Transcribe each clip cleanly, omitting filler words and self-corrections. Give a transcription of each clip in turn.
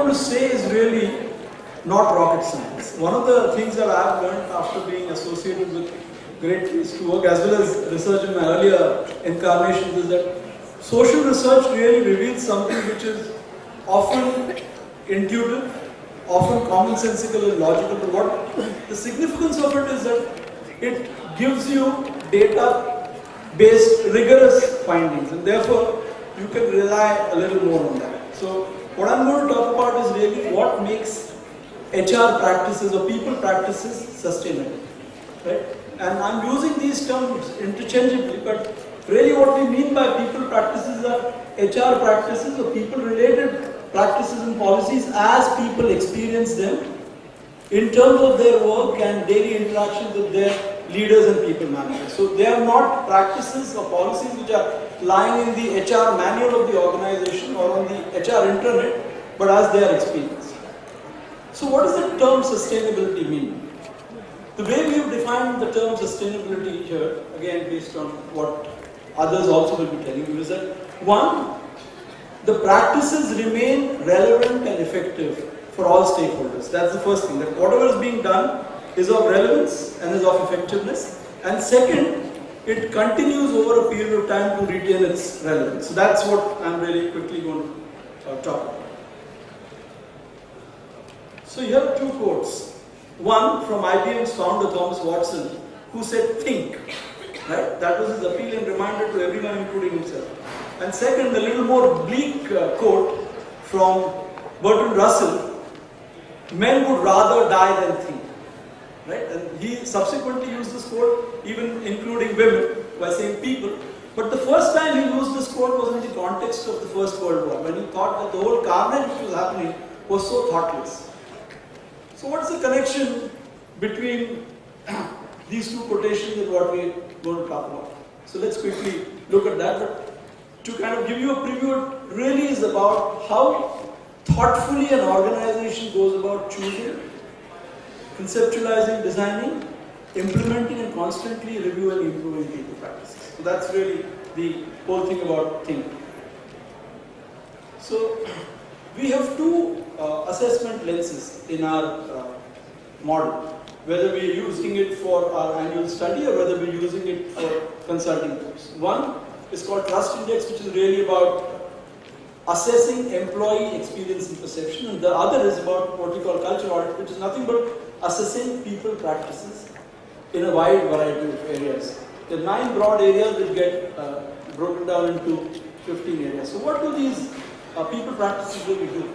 going to say is really not rocket science. One of the things that I have learned after being associated with great place to work as well as research in my earlier incarnations is that social research really reveals something which is often intuitive, often commonsensical and logical. But what the significance of it is that it gives you data-based, rigorous findings, and therefore you can rely a little more on that. So what I'm going to talk about is really what makes HR practices or people practices sustainable, right? And I'm using these terms interchangeably, but really what we mean by people practices are HR practices or people-related practices and policies as people experience them in terms of their work and daily interactions with their leaders and people managers. So they are not practices or policies which are lying in the HR manual of the organization or on the HR intranet, but as they are experienced. So what does the term sustainability mean? The way we have defined the term sustainability here, again based on what others also will be telling you, is that one, the practices remain relevant and effective for all stakeholders. That's the first thing, that whatever is being done is of relevance and is of effectiveness. And second, it continues over a period of time to retain its relevance. So that's what I'm really quickly going to talk about. So here are two quotes. One from IBM's founder Thomas Watson, who said, "Think." Right? That was his appeal and reminder to everyone, including himself. And second, a little more bleak quote from Bertrand Russell, "Men would rather die than think." Right? And he subsequently used this quote, even including women, by saying people. But the first time he used this quote was in the context of the First World War, when he thought that the whole carnage which was happening was so thoughtless. So what's the connection between these two quotations and what we're going to talk about? So let's quickly look at that. But to kind of give you a preview, it really is about how thoughtfully an organization goes about choosing, conceptualizing, designing, implementing, and constantly reviewing and improving people practices. So that's really the whole thing about thinking. So we have two assessment lenses in our model, whether we're using it for our annual study or whether we're using it for consulting groups. One is called Trust Index, which is really about assessing employee experience and perception, and the other is about what we call culture audit, which is nothing but assessing people practices in a wide variety of areas. There are 9 broad areas which get broken down into 15 areas. So what do these people practices really do?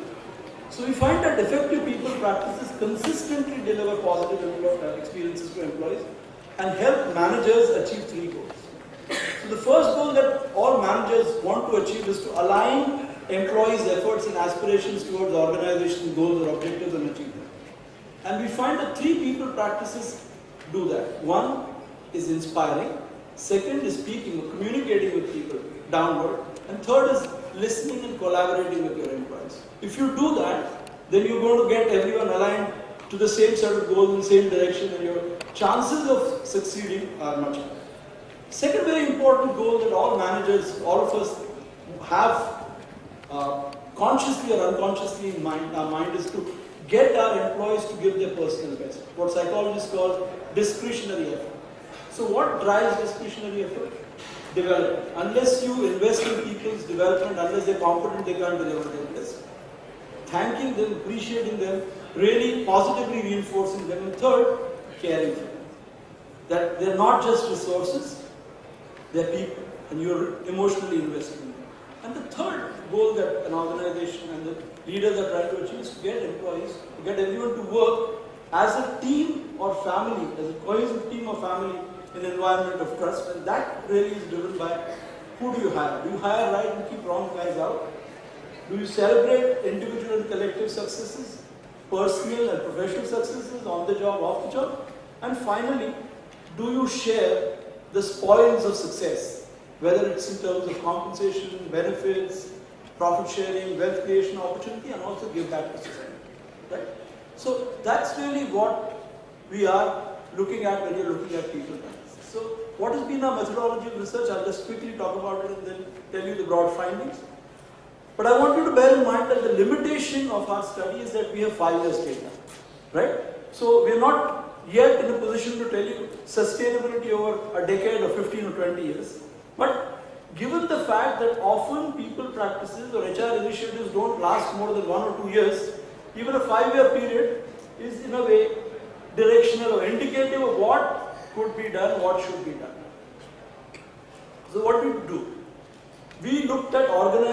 So we find that effective people practices consistently deliver positive experiences to employees and help managers achieve 3 goals. So the first goal that all managers want to achieve is to align employees' efforts and aspirations towards organization's goals or objectives and achieve them. And we find that 3 people practices do that. One is inspiring, second is speaking or communicating with people downward, and third is listening and collaborating with your employees. If you do that, then you're going to get everyone aligned to the same set of goals in the same direction, and your chances of succeeding are much higher. Second very important goal that all managers, all of us have consciously or unconsciously in our mind is to get our employees to give their personal best, what psychologists call discretionary effort. So what drives discretionary effort? Development. Unless you invest in people's development, unless they're competent, they can't deliver their best. Thanking them, appreciating them, really positively reinforcing them. And third, caring for them. That they're not just resources, they're people, and you're emotionally invested in them. And the third goal that an organization and the leaders are trying to achieve is to get employees, to get everyone to work as a team or family, as a cohesive team or family in an environment of trust, and that really is driven by who do you hire? Do you hire right and keep wrong guys out? Do you celebrate individual and collective successes, personal and professional successes, on the job, off the job? And finally, do you share the spoils of success, whether it's in terms of compensation, benefits, profit sharing, wealth creation opportunity, and also give back to society, right? So that's really what we are looking at when you're looking at people practices. So what has been our methodology of research? I'll just quickly talk about it and then tell you the broad findings. But I want you to bear in mind that the limitation of our study is that we have 5 years data, right? So we are not yet in a position to tell you sustainability over a decade or 15 or 20 years. But given the fact that often people practices or HR initiatives don't last more than 1 or 2 years, even a 5-year period is in a way directional or indicative of what could be done, what should be done. So what did we do? We looked at organizing